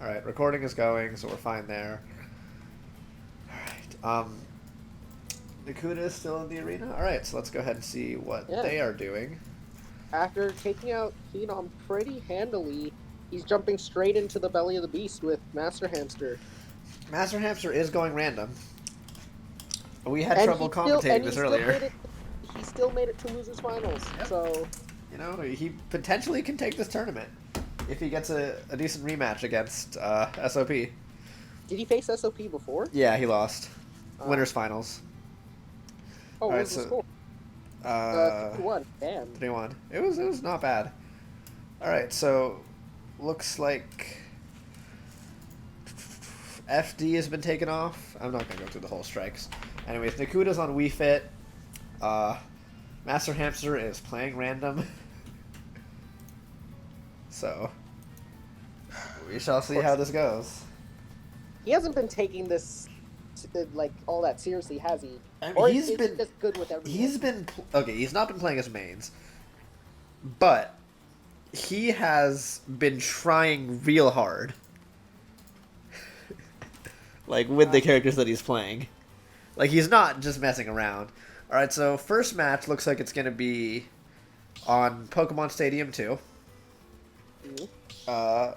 All right, recording is going, so we're fine there. All right. Nakuta is still in the arena. All right, so let's go ahead and see what Yeah. they are doing. After taking out Phenom pretty handily, he's jumping straight into the belly of the beast with Master Hamster. Master Hamster is going random. We had And trouble he still and commentating he this still earlier. made it he still made it to losers finals. Yep. So You know, he potentially can take this tournament if he gets a decent rematch against SOP. did he face SOP before? Yeah, he lost. Uh, Winners finals. oh, All what right, was the so score? 3-1. Damn. 3-1. It was not bad. All right, so looks like FD has been taken off. I'm not gonna go through the whole strikes. Anyways, Nakuta's on Wii Fit. Uh, Master Hamster is playing random. So we shall see how this goes. He hasn't been taking this like all that seriously, has he? I mean, Or is he just good with everyone? He's been okay. He's not been playing as mains, but he has been trying real hard, like with the characters that he's playing. Like he's not just messing around. All right, so first match looks like it's gonna be on Pokemon Stadium 2. Uh,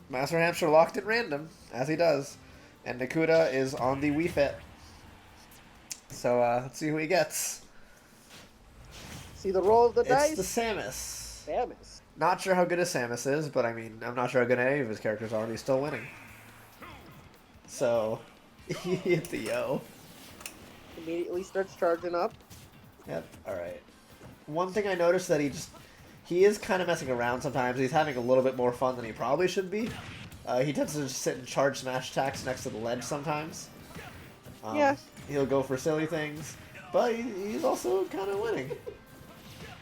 Master Hamster locked in random as he does, and Nakuta is on the Wii Fit. So let's see who he gets. See the roll of the dice? It's the Samus. Samus. Not sure how good his Samus is, but I mean, I'm not sure how good any of his characters are, and he's still winning. So, he hit the yo. Immediately starts charging up. Yep, alright. One thing I noticed that he is kind of messing around sometimes. He's having a little bit more fun than he probably should be. He tends to just sit and charge smash attacks next to the ledge sometimes. Yeah. He'll go for silly things, but he's also kind of winning.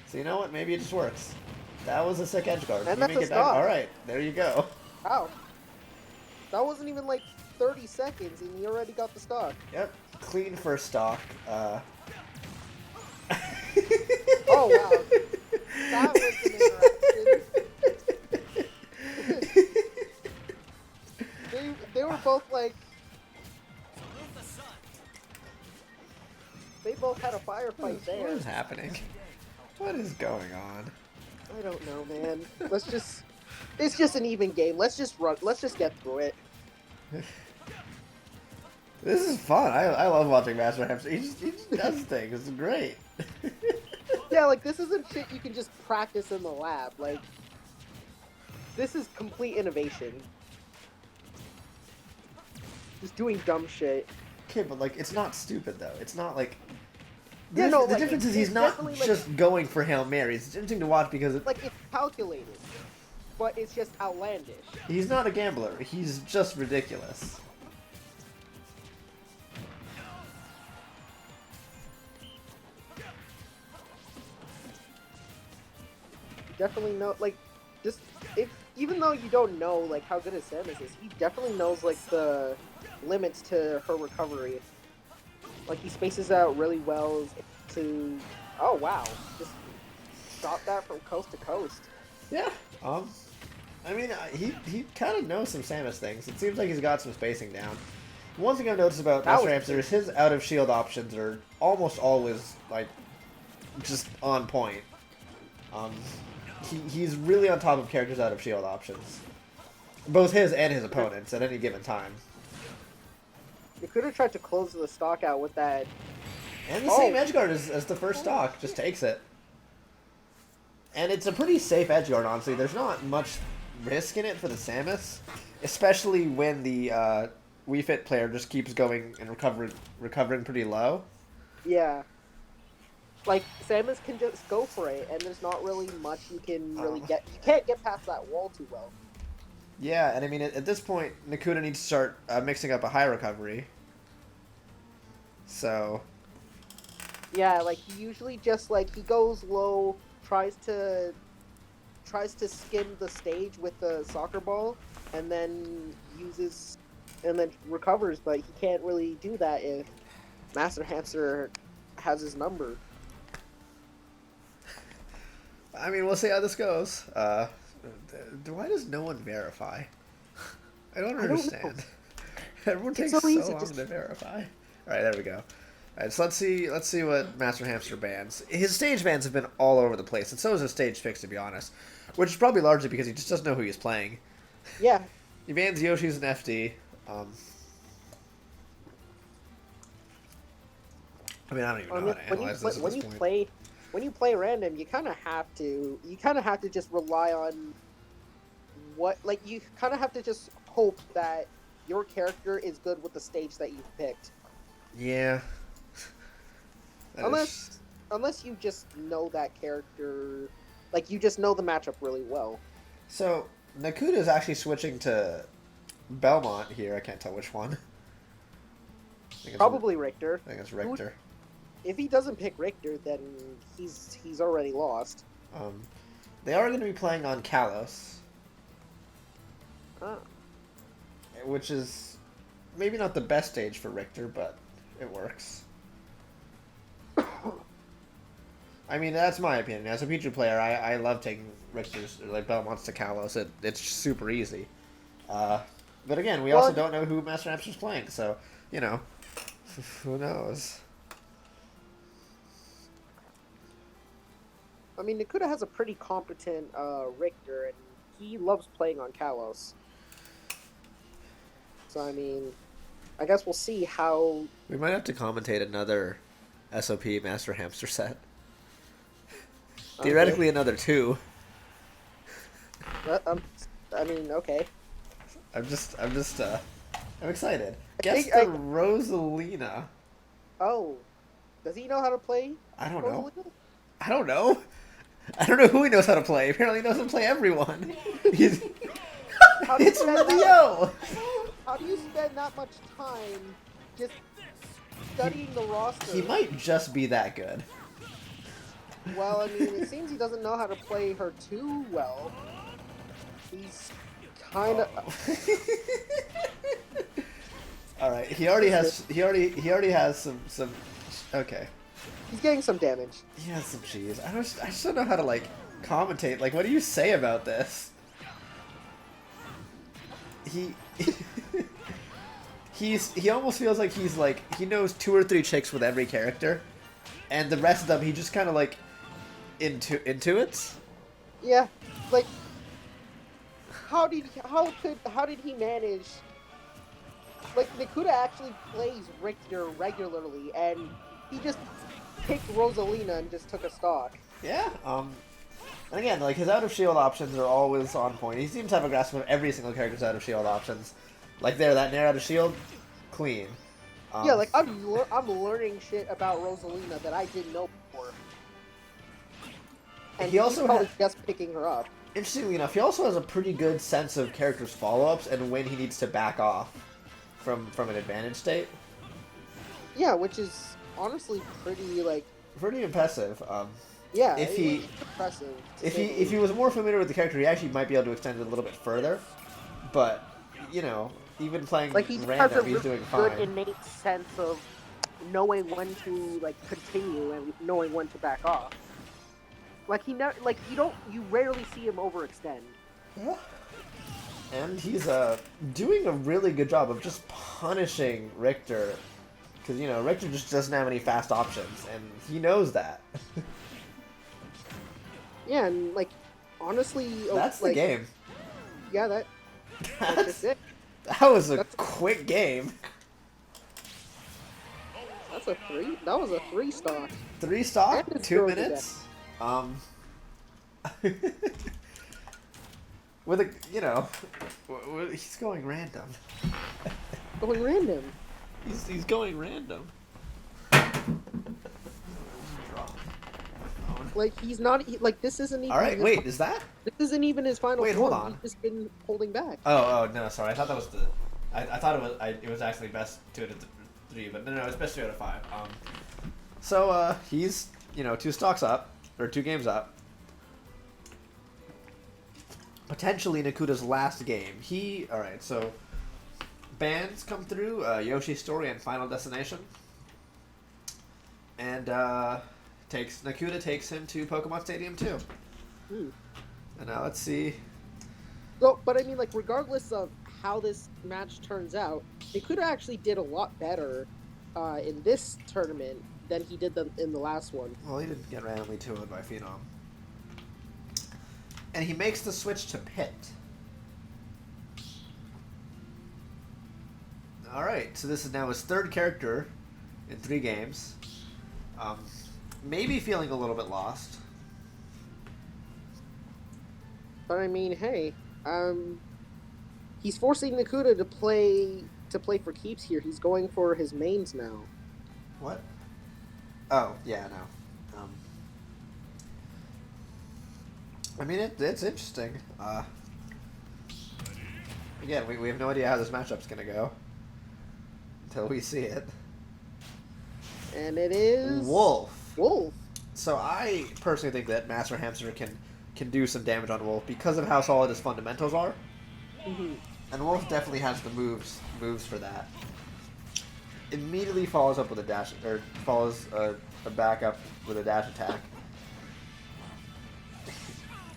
So you know what? Maybe it just works. That was a sick edge guard. And You that's make a it back. stop. All right, there you go. Wow. That wasn't even like 30 seconds and he already got the stock. Yep, clean first stock. Oh, wow. That was an interaction. they were both like... They both had a firefight there. What is happening? What is going on? I don't know, man. Let's just... It's just an even game. Let's just run. Let's just get through it. This is fun. I love watching Master Hamster. He just does things. It's great. Yeah, like, this isn't shit you can just practice in the lab. Like, this is complete innovation. Just doing dumb shit. Okay, but like, it's not stupid though. It's not like. Yeah, no, the like, difference is he's it's not definitely, like- just going for Hail Marys. It's interesting to watch because Like, it's calculated. But it's just outlandish. he's not a gambler. He's just ridiculous. Definitely know, like, just... Even though you don't know, like, how good his Samus is, he definitely knows, like, the limits to her recovery. Like, he spaces out really well to... Oh, wow. Just shot that from coast to coast. Yeah. I mean, he kind of knows some Samus things. It seems like he's got some spacing down. One thing I've noticed about That Master was- Hamster is his out of shield options are almost always like just on point. He's really on top of characters out of shield options, both his and his opponents at any given time. You could have tried to close the stock out with that. And the same edge guard as the first stock just takes it. And it's a pretty safe edge guard, honestly. There's not much risk in it for the Samus, especially when the Wii Fit player just keeps going and recovering pretty low. Yeah. Like, Samus can just go for it, and there's not really much you can really get. You can't get past that wall too well. Yeah, and I mean, at this point, Nakuta needs to start mixing up a high recovery. So... Yeah, like, he usually just, like, he goes low, tries to skim the stage with the soccer ball, and then recovers, but he can't really do that if Master Hamster has his number. I mean, we'll see how this goes. Why does no one verify? I don't I don't know. understand. Everyone It's takes so easy, long just- to verify. All right, there we go. All right, so let's see what Master Hamster bans. His stage bans have been all over the place, and so is his stage picks, to be honest. Which is probably largely because he just doesn't know who he's playing. Yeah. He bans Yoshi's and FD. I mean, I don't even know how to analyze this at this point. When you play random, you kind of have to just rely on you kind of have to just hope that your character is good with the stage that you've picked. Yeah. Unless you just know that character, like you just know the matchup really well. So Nakuta is actually switching to Belmont here. I can't tell which one. Probably Richter. I think it's Richter. If he doesn't pick Richter, then he's already lost. They are going to be playing on Kalos, which is maybe not the best stage for Richter, but it works. I mean, that's my opinion. As a Pichu player, I love taking Richter's, like, Belmonts to Kalos. It's super easy. But again, we also don't know who Master Hamster's playing, so, you know, who knows? I mean, Nakuta has a pretty competent Richter, and he loves playing on Kalos. So, I mean, I guess we'll see how... We might have to commentate another SOP Master Hamster set. Theoretically, another 2. I mean, okay. I'm excited. Guess the Rosalina. Oh. Does he know how to play? I don't know. I don't know. I don't know who he knows how to play. Apparently he knows how to play everyone. It's Rio! How do you spend that much time just studying the roster? He might just be that good. Well, I mean, it seems he doesn't know how to play her too well. He's kind of... Alright, he already has some... Okay. He's getting some damage. He has some cheese. I just don't know how to, like, commentate. Like, what do you say about this? He almost feels like he knows 2 or 3 chicks with every character, and the rest of them he just kind of like intuits. Yeah, like how did he manage? Like Nakuta actually plays Richter regularly, and he just picked Rosalina and just took a stock. Yeah. And again, like, his out-of-shield options are always on point. He seems to have a grasp of every single character's out-of-shield options. Like, that Nair out-of-shield, clean. Yeah, like, I'm learning shit about Rosalina that I didn't know before. And he also probably just picking her up. Interestingly enough, he also has a pretty good sense of characters' follow-ups and when he needs to back off from an advantage state. Yeah, which is honestly pretty, like... Pretty impressive. Yeah, if impressive. If he was more familiar with the character, he actually might be able to extend it a little bit further. But, you know, even playing like random, he's doing fine. Good innate sense of knowing when to like continue and knowing when to back off. Like you rarely see him overextend. Yeah. And he's doing a really good job of just punishing Richter, because you know Richter just doesn't have any fast options, and he knows that. Yeah, and like honestly, that's the game. Yeah, that's it. That was a quick game. That's a 3. That was a 3 stock. 3 stock, 2 minutes. With a, you know, he's going random. Going random. He's going random. Like he's not like this isn't even. All right, wait, is that? This isn't even his final. Wait, hold on. He's just been holding back. Oh no, sorry. I thought that was the. I thought it was actually best 2 out of 3, but no, it's best 2 out of 5. So he's 2 stocks up or 2 games up. Potentially Nakuta's last game. All right. So bans come through. Yoshi's Story and Final Destination. And Nakuta takes him to Pokemon Stadium 2. And now let's see. So, but I mean, like, regardless of how this match turns out, Nakuta actually did a lot better in this tournament than he did in the last one. Well, he didn't get randomly 2-0'd by Phenom. And he makes the switch to Pit. Alright, so this is now his third character in 3 games. Maybe feeling a little bit lost. But I mean, hey, he's forcing Nakuta to play for keeps here. He's going for his mains now. What? Oh, yeah, no. I mean, it's interesting. Again, we have no idea how this matchup's gonna go until we see it. And it is Wolf. Wolf. So I personally think that Master Hamster can do some damage on Wolf because of how solid his fundamentals are. Mm-hmm. And Wolf definitely has the moves for that. Immediately follows up with a dash, or follows a backup with a dash attack.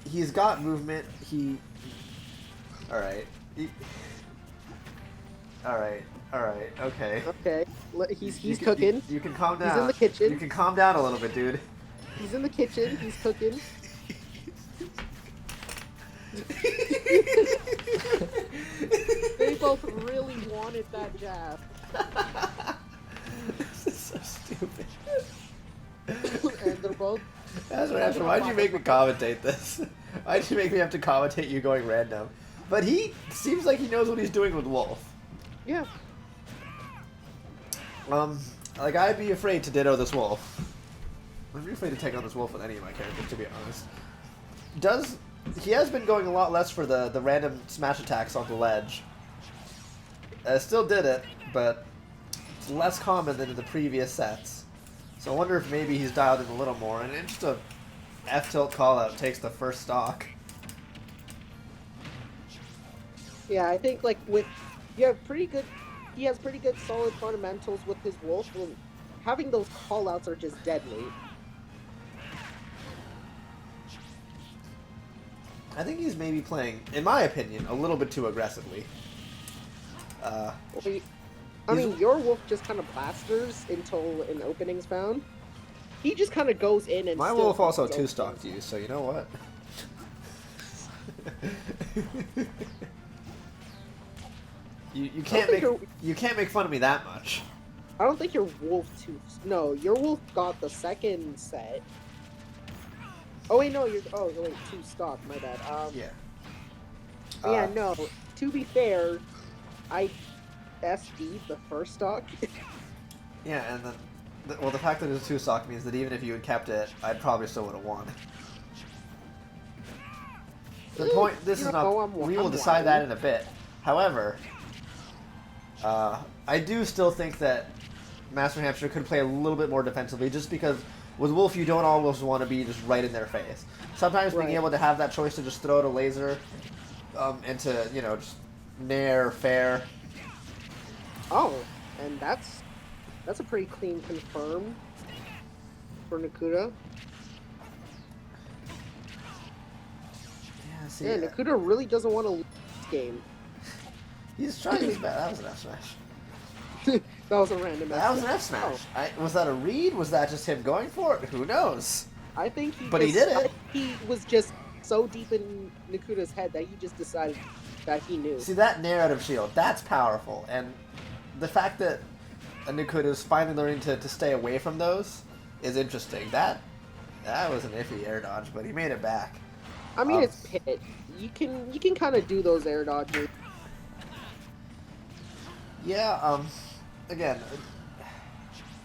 He's got movement. Alright. Alright. Okay. Okay. He's cooking. You can calm down. He's in the kitchen. You can calm down a little bit, dude. He's in the kitchen. He's cooking. They both really wanted that jab. This is so stupid. And they're both... That's right. Why'd you make me commentate this? Why'd you make me have to commentate you going random? But he seems like he knows what he's doing with Wolf. Yeah. Like, I'd be afraid to ditto this Wolf. I'd be afraid to take on this Wolf with any of my characters, to be honest. He has been going a lot less for the random smash attacks on the ledge. Still did it, but it's less common than in the previous sets. So I wonder if maybe he's dialed in a little more, and just a F-tilt call-out takes the first stock. Yeah, I think, like, he has pretty good solid fundamentals with his Wolf, and having those call-outs are just deadly. I think he's maybe playing, in my opinion, a little bit too aggressively. I mean, your Wolf just kind of blasters until an opening's found. He just kind of goes in and... My Wolf also 2-stocked you, so you know what? you can't make fun of me that much. I don't think your Wolf No, your Wolf got the second set. Oh wait, no, wait, 2-stock. My bad. Yeah. Yeah, no. To be fair, I SD'd the first stock. Yeah, and then, the fact that it was a 2-stock means that even if you had kept it, I'd probably still would have won. The point, we will decide that in a bit. However, I do still think that Master Hamster could play a little bit more defensively, just because with Wolf you don't always want to be just right in their face. Sometimes being able to have that choice to just throw out a laser, and to, just nair, fair. Oh, and that's a pretty clean confirm for Nakuta. Yeah, Nakuta really doesn't want to lose this game. He's trying his best. That was an F smash. That was a random That was an F smash. Oh. Was that a read? Was that just him going for it? Who knows? I think he did it. He was just so deep in Nakuta's head that he just decided that he knew. See, that narrative shield, that's powerful. And the fact that Nakuta is finally learning to stay away from those is interesting. That was an iffy air dodge, but he made it back. I mean, it's Pit. You can kind of do those air dodges. Yeah, again,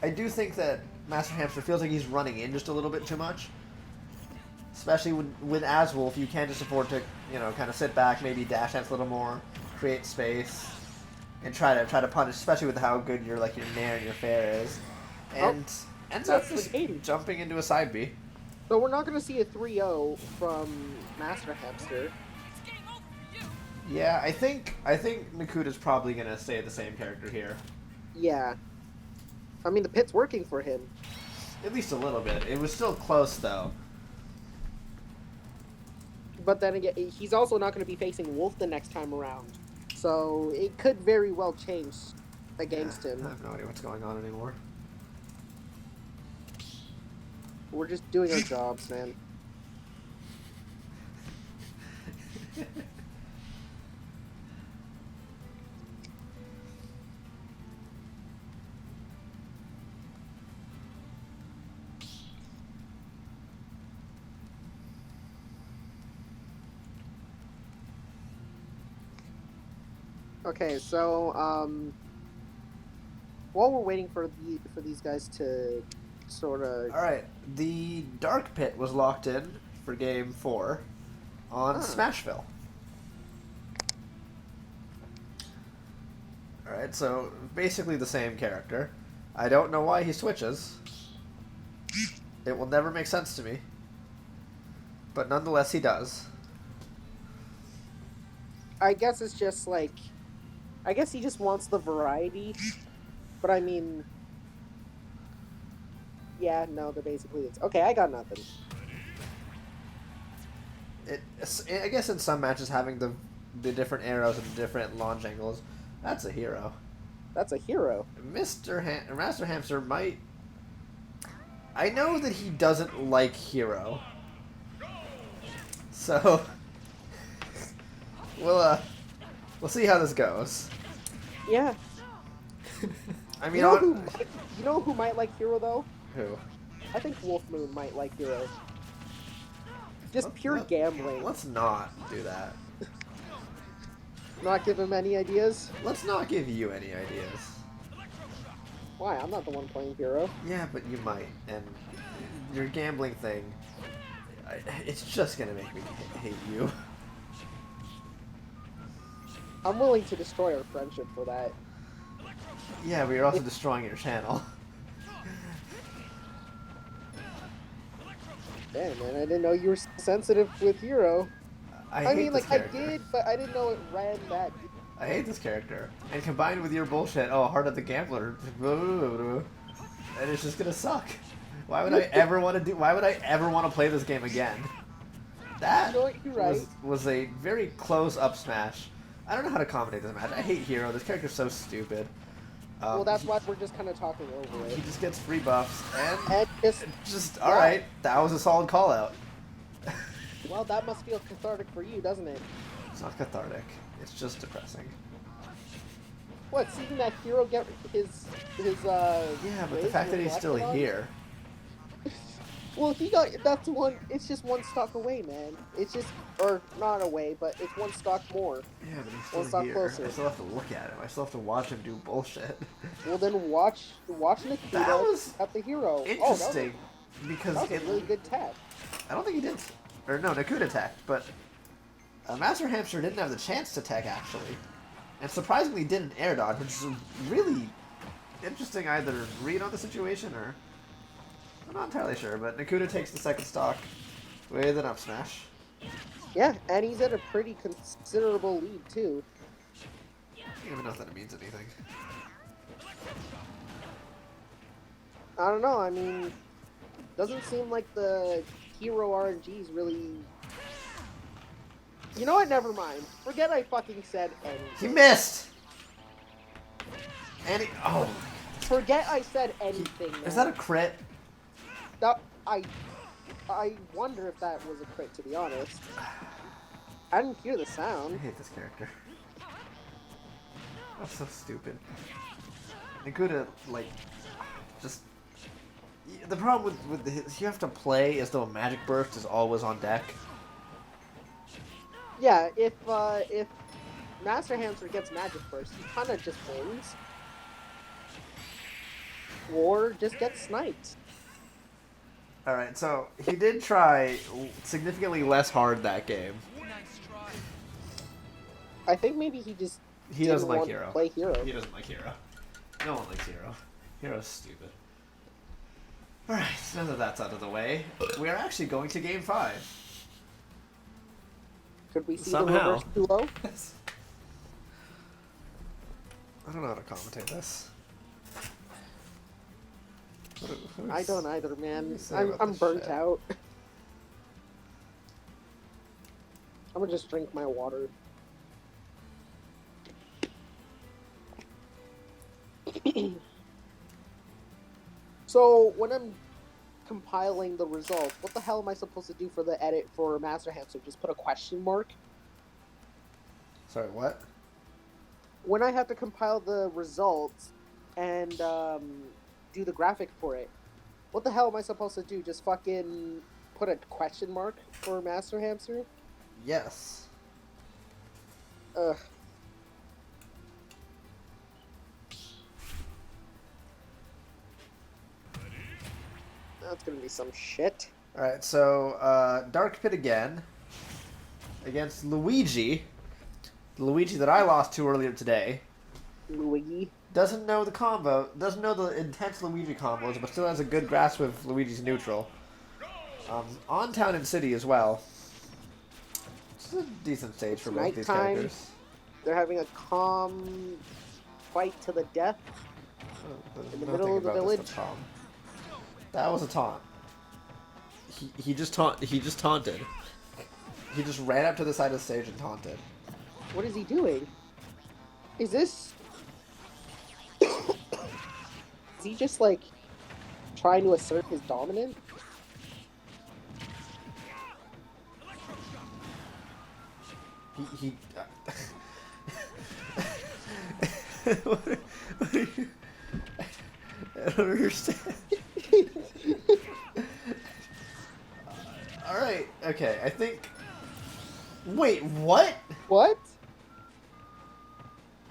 I do think that Master Hamster feels like he's running in just a little bit too much. Especially with as Wolf, you can't just afford to, kind of sit back, maybe dash dance a little more, create space, and try to punish, especially with how good your nair and your fair is. And ends up just jumping into a side B. So we're not going to see a 3-0 from Master Hamster. Yeah, I think Nakuta's probably going to stay the same character here. Yeah. I mean, the pit's working for him. At least a little bit. It was still close, though. But then again, he's also not going to be facing Wolf the next time around. So it could very well change Yeah, against I him. have no idea what's going on anymore. We're just doing our jobs, man. Okay, so while we're waiting for these guys to sort of Alright, the Dark Pit was locked in for game 4 on Smashville. Alright, so basically the same character. I don't know why he switches. It will never make sense to me. But nonetheless, he does. I guess it's just like, I guess he just wants the variety, but I mean, yeah, no, basically it's okay. I got nothing. I guess in some matches having the different arrows and different launch angles, that's a hero. That's a hero. Master Hamster might. I know that he doesn't like hero, so we'll see how this goes. Yeah. I mean, you know who might like hero though? who? I think Wolf Moon might like hero. Just pure gambling. Let's not do that. Not give him any ideas. Let's not give you any ideas. Why? I'm not the one playing hero. Yeah, but you might, and your gambling thing, it's just gonna make me hate you. I'm willing to destroy our friendship for that. Yeah, but you're also destroying your channel. Damn, man, I didn't know you were sensitive with hero. I mean, like, I character. did, but I didn't know it ran that deep. I hate this character. And combined with your bullshit, Heart of the Gambler, and it's just gonna suck. Why would I ever want to play this game again? That You know what, you're right. was a very close up smash. I don't know how to commentate this match. I hate Hero. This character's so stupid. Well, that's why we're just kind of talking over He it. just gets free buffs, And just alright, that was a solid call out. well, that must feel cathartic for you, doesn't it? It's not cathartic. It's just depressing. What, seeing that hero get his Yeah, but the fact that he's still here. Well, it's just one stock away, man. It's just, or not away, but it's one stock more. Yeah, but he's One still stock here. closer. I still have to look at him. I still have to watch him do bullshit. Well, then watch Nakuta That was at the hero. interesting, because That was a really good tap. I don't think he did. Or no, Nakuta attacked, but Master Hamster didn't have the chance to tech, actually. And surprisingly didn't air dodge, which is a really interesting either read on the situation or... I'm not entirely sure, but Nakuta takes the second stock with an up smash. Yeah, and he's at a pretty considerable lead, too. I don't even know if that means anything. I don't know, I mean, doesn't seem like the hero RNG is really... You know what, never mind. Forget I fucking said anything. He missed! And he... Oh. Forget I said anything, man. Is that a crit? That, I wonder if that was a crit, to be honest. I didn't hear the I sound. hate this character. That's so stupid. Nakuta, like, just... The problem with his, you have to play as though a magic burst is always on deck. Yeah, if Master Hamster gets Magic Burst, he kind of just wins. Or just gets sniped. Alright, so he did try significantly less hard that game. I think maybe he just He doesn't like want Hero. to play Hero. He doesn't like Hero. No one likes Hero. Hero's stupid. Alright, so now that that's out of the way, we are actually going to Game 5. Could we see Somehow. the reverse duo? I don't know how to commentate this. I don't either, man. say I'm about this burnt shit? out. I'm gonna just drink my water. So when I'm compiling the results, what the hell am I supposed to do for the edit for Master Hamster? Just put a question mark? Sorry, what? When I have to compile the results and do the graphic for it, what the hell am I supposed to do? Just fucking put a question mark for Master Hamster? Yes. Ugh. That's gonna be some shit. Alright, so, Dark Pit again. Against Luigi. The Luigi that I lost to earlier today. Luigi. Doesn't know the combo, doesn't know the intense Luigi combos, but still has a good grasp of Luigi's neutral. On Town and City as well. It's a decent stage for both these characters. They're having a calm fight to the death in the middle of the village. That was a taunt. He just taunted. He just ran up to the side of the stage and taunted. What is he doing? Is this... Is he just, like, trying to assert his dominance? He what are you... I don't understand. Alright, okay, I think... Wait, what? What?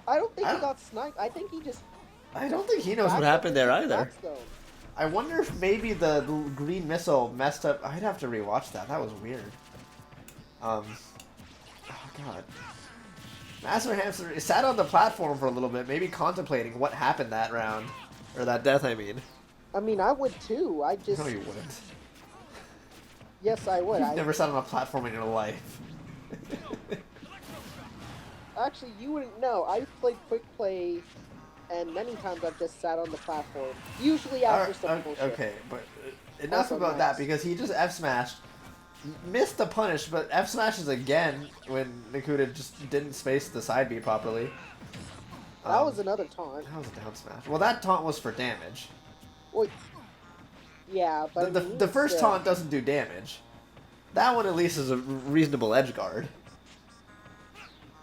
I don't think he got sniped. I think he just... I don't think he knows what happened there either. Blackstone. I wonder if maybe the green missile messed up... I'd have to rewatch that. That was weird. Oh, God. Master Hamster sat on the platform for a little bit, maybe contemplating what happened that round. Or that death, I mean. I mean, I would too. I just... No, you wouldn't. Yes, I would. You've never sat on a platform in your life. Actually, you wouldn't know. I've played Quick Play, and many times I've just sat on the platform. Usually after some bullshit. Okay, but enough about that, because he just F-smashed. Missed the punish, but F-smashes again when Nakuta just didn't space the side B properly. That was another taunt. That was a down smash. Well, that taunt was for damage. Well, yeah, but... The first taunt doesn't do damage. That one at least is a reasonable edge guard.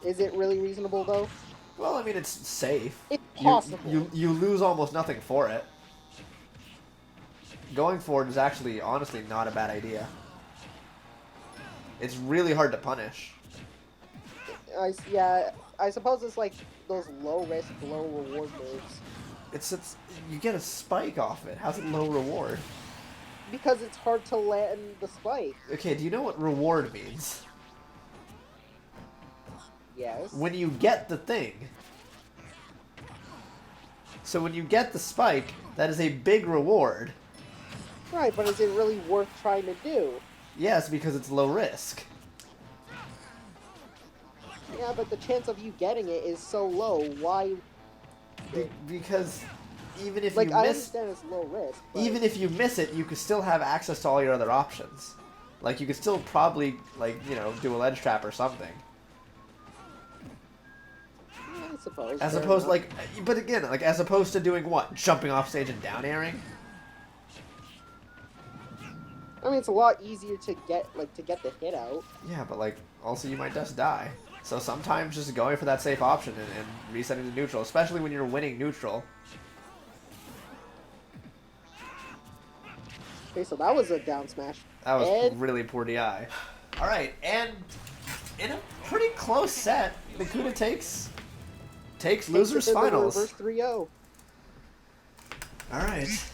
Is it really reasonable, though? Well, I mean, it's safe. It's possible. You lose almost nothing for it. Going for it is actually, honestly, not a bad idea. It's really hard to punish. Yeah, I suppose it's like those low-risk, low-reward moves. It's you get a spike off it. How's it low reward? Because it's hard to land the spike. Okay, do you know what reward means? Yes. When you get the thing. So when you get the spike, that is a big reward. Right, but is it really worth trying to do? Yes, because it's low risk. Yeah, but the chance of you getting it is so low. Why? Because even if like, you I miss, understand it's low risk. But... even if you miss it, you could still have access to all your other options. Like you could still probably, like, you know, do a ledge trap or something. I suppose. As opposed, like, but again, like as opposed to doing what? Jumping off stage and down airing. I mean, it's a lot easier to get the hit out. Yeah, but like also you might just die. So sometimes just going for that safe option and resetting to neutral, especially when you're winning neutral. Okay, so that was a down smash. That was really poor DI. Alright, and in a pretty close set, Nakuta takes losers finals. Reverse 3-0. Alright.